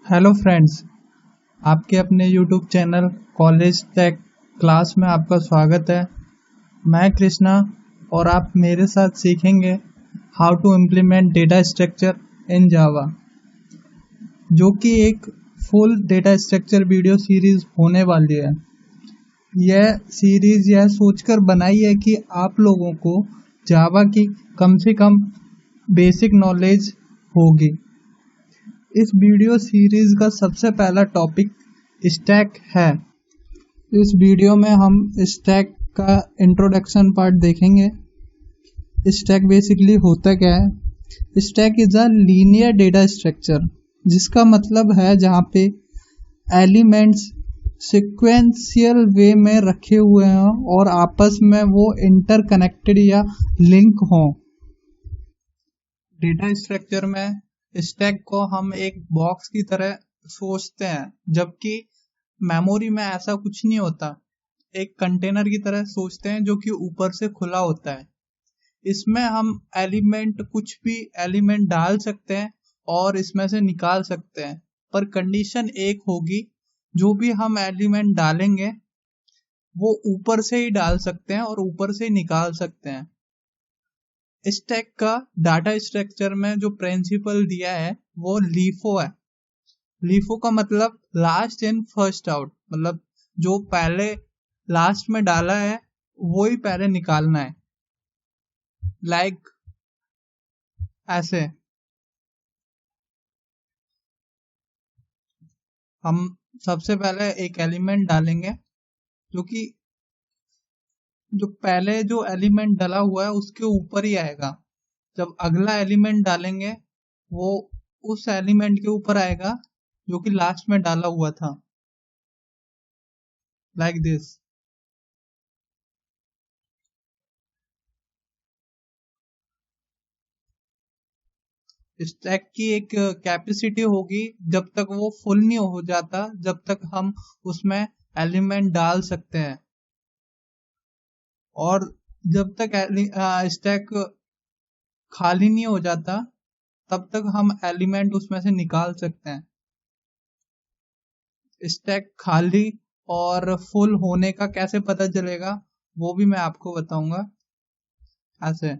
Hello friends, आपके अपने YouTube channel college tech class में आपका स्वागत है। मैं कृष्णा और आप मेरे साथ सीखेंगे how to implement data structure in Java, जो कि एक full data structure video series होने वाली है। यह सीरीज यह सोचकर बनाई है कि आप लोगों को जावा की कम से कम बेसिक नॉलेज होगी। इस वीडियो सीरीज का सबसे पहला टॉपिक स्टैक है। इस वीडियो में हम स्टैक का इंट्रोडक्शन पार्ट देखेंगे। स्टैक बेसिकली होता क्या है? Stack is a linear data structure, जिसका मतलब है जहाँ पे एलिमेंट्स सिक्वेंशियल वे में रखे हुए हों और आपस में वो इंटरकनेक्टेड या लिंक हों। डेटा स्ट्रक्चर में स्टैक को हम एक बॉक्स की तरह सोचते हैं, जबकि मेमोरी में ऐसा कुछ नहीं होता। एक कंटेनर की तरह सोचते हैं जो कि ऊपर से खुला होता है। इसमें हम कुछ भी एलिमेंट डाल सकते हैं और इसमें से निकाल सकते हैं, पर कंडीशन एक होगी, जो भी हम एलिमेंट डालेंगे वो ऊपर से ही डाल सकते हैं और ऊपर से ही निकाल सकते हैं। स्टैक का डाटा स्ट्रक्चर में जो प्रिंसिपल दिया है वो लीफो है। लीफो का मतलब लास्ट इन फर्स्ट आउट, मतलब जो पहले लास्ट में डाला है वो ही पहले निकालना है। लाइक ऐसे हम सबसे पहले एक एलिमेंट डालेंगे, जो कि जो पहले जो एलिमेंट डाला हुआ है उसके ऊपर ही आएगा। जब अगला एलिमेंट डालेंगे वो उस एलिमेंट के ऊपर आएगा जो कि लास्ट में डाला हुआ था। Like this. स्टैक की एक कैपेसिटी होगी, जब तक वो फुल नहीं हो जाता जब तक हम उसमें एलिमेंट डाल सकते हैं, और जब तक स्टैक खाली नहीं हो जाता तब तक हम एलिमेंट उसमें से निकाल सकते हैं। स्टैक खाली और फुल होने का कैसे पता चलेगा वो भी मैं आपको बताऊंगा। ऐसे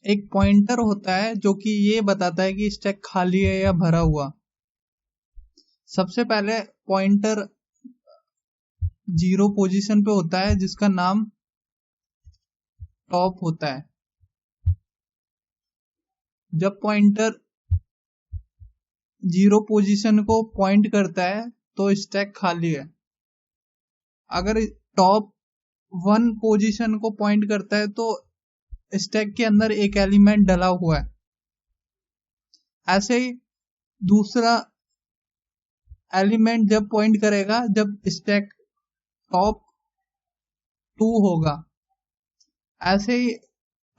एक पॉइंटर होता है जो कि ये बताता है कि स्टैक खाली है या भरा हुआ। सबसे पहले पॉइंटर 0 पोजीशन पे होता है, जिसका नाम टॉप होता है। जब पॉइंटर 0 पोजीशन को पॉइंट करता है तो स्टैक खाली है। अगर टॉप 1 पोजीशन को पॉइंट करता है तो स्टैक के अंदर एक एलिमेंट डला हुआ है। ऐसे ही दूसरा एलिमेंट जब पॉइंट करेगा जब स्टैक टॉप 2 होगा। ऐसे ही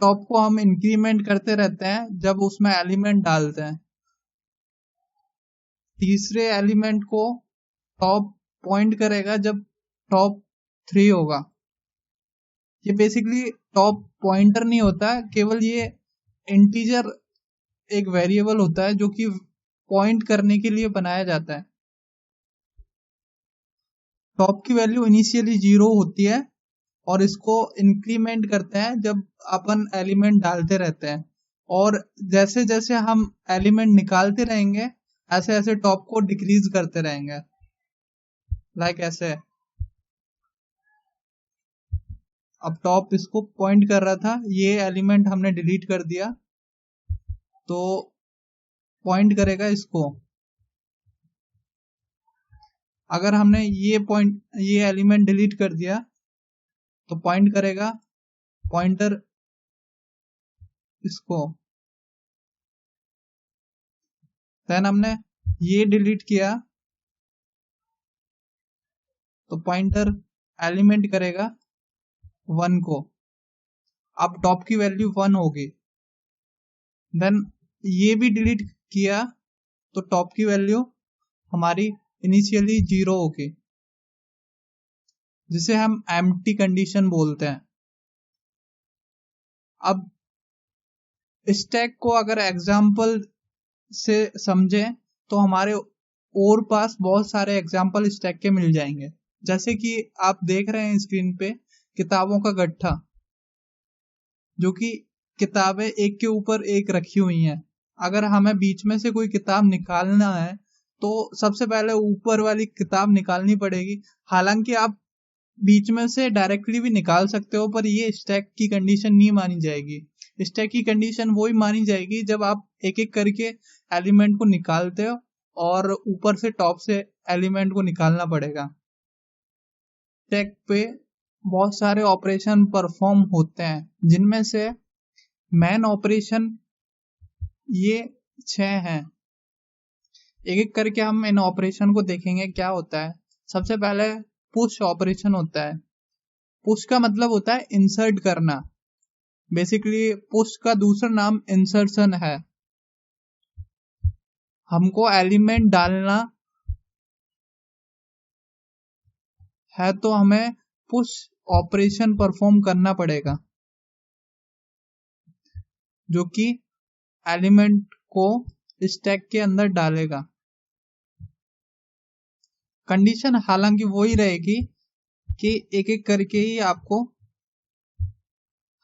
टॉप को हम इंक्रीमेंट करते रहते हैं जब उसमें एलिमेंट डालते हैं। तीसरे एलिमेंट को टॉप पॉइंट करेगा जब टॉप 3 होगा। ये बेसिकली टॉप पॉइंटर नहीं होता, केवल ये इंटीजर एक वेरिएबल होता है जो कि पॉइंट करने के लिए बनाया जाता है। टॉप की वैल्यू इनिशियली 0 होती है और इसको इंक्रीमेंट करते हैं जब अपन एलिमेंट डालते रहते हैं, और जैसे जैसे हम एलिमेंट निकालते रहेंगे ऐसे ऐसे टॉप को डिक्रीज करते रहेंगे। लाइक ऐसे। अब टॉप इसको पॉइंट कर रहा था, ये एलिमेंट हमने डिलीट कर दिया तो पॉइंट करेगा इसको। अगर हमने ये एलिमेंट डिलीट कर दिया तो पॉइंट करेगा पॉइंटर इसको। देन हमने ये डिलीट किया तो पॉइंटर एलिमेंट करेगा 1 को। अब टॉप की वैल्यू 1 होगी। देन ये भी डिलीट किया तो टॉप की वैल्यू हमारी इनिशियली 0 होगी, जिसे हम एम्प्टी कंडीशन बोलते हैं। अब स्टैक को अगर एग्जाम्पल से समझे तो हमारे और पास बहुत सारे एग्जाम्पल स्टैक के मिल जाएंगे। जैसे कि आप देख रहे हैं स्क्रीन पे किताबों का गट्ठा, जो कि किताबें एक के ऊपर एक रखी हुई हैं। अगर हमें बीच में से कोई किताब निकालना है तो सबसे पहले ऊपर वाली किताब निकालनी पड़ेगी। हालांकि आप बीच में से डायरेक्टली भी निकाल सकते हो, पर ये स्टैक की कंडीशन नहीं मानी जाएगी। स्टैक की कंडीशन वही मानी जाएगी जब आप एक एक करके एलिमेंट को निकालते हो और ऊपर से टॉप से एलिमेंट को निकालना पड़ेगा। स्टैक पे बहुत सारे ऑपरेशन परफॉर्म होते हैं, जिनमें से मेन ऑपरेशन ये 6 हैं। एक एक करके हम इन ऑपरेशन को देखेंगे क्या होता है। सबसे पहले पुश ऑपरेशन होता है। पुश का मतलब होता है इंसर्ट करना। बेसिकली पुश का दूसरा नाम इंसर्शन है। हमको एलिमेंट डालना है तो हमें पुश ऑपरेशन परफॉर्म करना पड़ेगा, जो कि एलिमेंट को स्टैक के अंदर डालेगा। कंडीशन हालांकि वही रहेगी कि एक एक करके ही आपको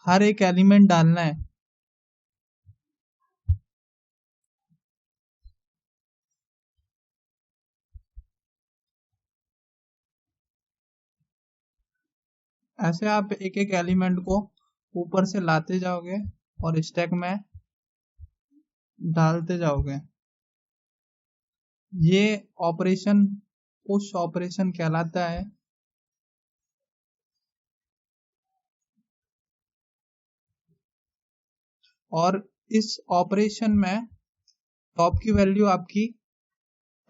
हर एक एलिमेंट डालना है। ऐसे आप एक एक एलिमेंट को ऊपर से लाते जाओगे और स्टैक में डालते जाओगे। ये ऑपरेशन पुश ऑपरेशन कहलाता है। और इस ऑपरेशन में टॉप की वैल्यू आपकी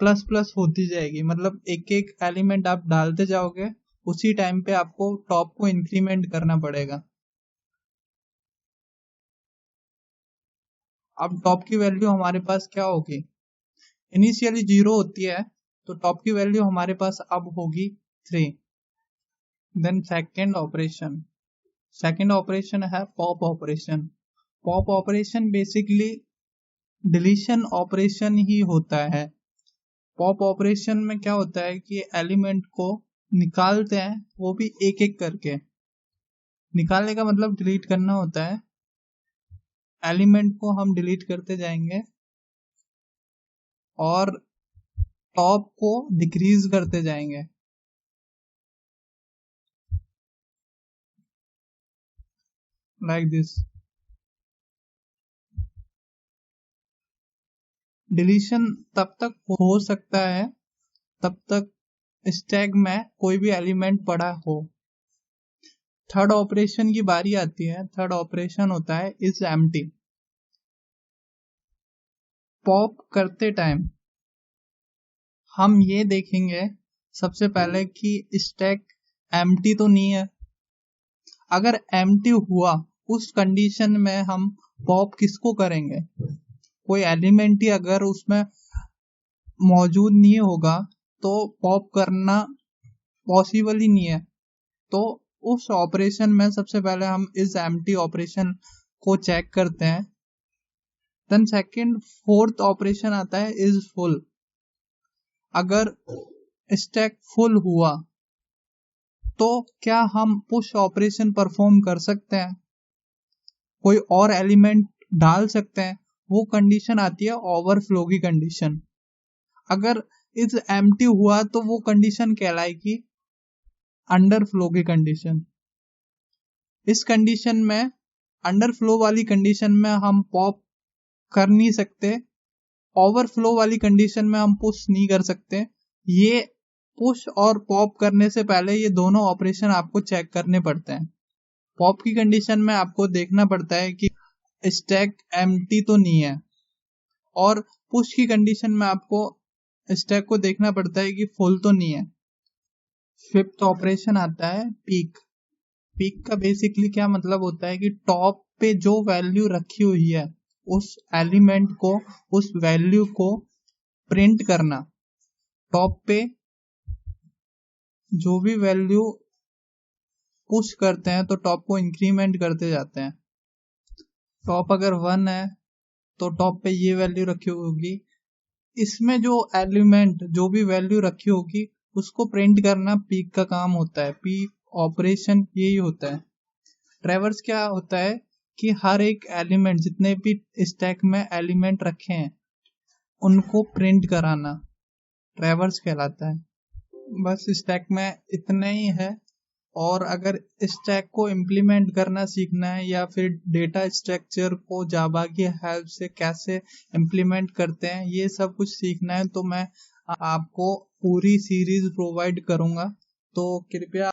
प्लस प्लस होती जाएगी। मतलब एक एक एलिमेंट आप डालते जाओगे, उसी टाइम पे आपको टॉप को इंक्रीमेंट करना पड़ेगा। अब टॉप की वैल्यू हमारे पास क्या होगी, इनिशियली 0 होती है, तो टॉप की वैल्यू हमारे पास अब होगी 3। देन सेकेंड ऑपरेशन है pop operation. Pop operation basically deletion operation ही होता है। पॉप ऑपरेशन में क्या होता है कि एलिमेंट को निकालते हैं, वो भी एक एक करके। निकालने का मतलब डिलीट करना होता है। एलिमेंट को हम डिलीट करते जाएंगे और टॉप को डिक्रीज करते जाएंगे, लाइक दिस। डिलीशन तब तक हो सकता है तब तक स्टैक में कोई भी एलिमेंट पड़ा हो। थर्ड ऑपरेशन की बारी आती है। थर्ड ऑपरेशन होता है इज एम्प्टी। पॉप करते टाइम हम ये देखेंगे सबसे पहले कि स्टैक एम्प्टी तो नहीं है। अगर एम्प्टी हुआ, उस कंडीशन में हम पॉप किसको करेंगे, कोई एलिमेंट ही अगर उसमें मौजूद नहीं होगा तो पॉप करना पॉसिबल ही नहीं है। तो उस ऑपरेशन में सबसे पहले हम इस एम्प्टी ऑपरेशन को चेक करते हैं। देन सेकंड फोर्थ ऑपरेशन आता है इज फुल। अगर स्टैक फुल हुआ तो क्या हम पुश ऑपरेशन परफॉर्म कर सकते हैं, कोई और एलिमेंट डाल सकते हैं। वो कंडीशन आती है ओवरफ्लो की कंडीशन। अगर इज एम्प्टी हुआ तो वो कंडीशन कहलाएगी अंडरफ्लो की कंडीशन। इस कंडीशन में, अंडरफ्लो वाली कंडीशन में हम पॉप कर नहीं सकते, ओवरफ्लो वाली कंडीशन में हम पुश नहीं कर सकते। ये पुश और पॉप करने से पहले ये दोनों ऑपरेशन आपको चेक करने पड़ते हैं। पॉप की कंडीशन में आपको देखना पड़ता है कि स्टैक एम्प्टी तो नहीं है, और पुश की कंडीशन में आपको स्टैक को देखना पड़ता है कि फुल तो नहीं है। फिफ्थ ऑपरेशन आता है पीक। पीक का बेसिकली क्या मतलब होता है कि टॉप पे जो वैल्यू रखी हुई है उस एलिमेंट को, उस वैल्यू को प्रिंट करना। टॉप पे जो भी वैल्यू पुश करते हैं तो टॉप को इंक्रीमेंट करते जाते हैं। टॉप अगर 1 है तो टॉप पे ये वैल्यू रखी होगी। इसमें जो एलिमेंट जो भी वैल्यू रखी होगी उसको प्रिंट करना पीक का काम होता है। पीक ऑपरेशन यही होता है। ट्रैवर्स क्या होता है कि हर एक एलिमेंट, जितने भी स्टैक में एलिमेंट रखे हैं उनको प्रिंट कराना ट्रैवर्स कहलाता है। बस स्टैक में इतना ही है। और अगर स्टैक को इम्प्लीमेंट करना सीखना है या फिर डेटा स्ट्रक्चर को जावा की हेल्प से कैसे इम्प्लीमेंट करते हैं ये सब कुछ सीखना है तो मैं आपको पूरी सीरीज प्रोवाइड करूंगा। तो कृपया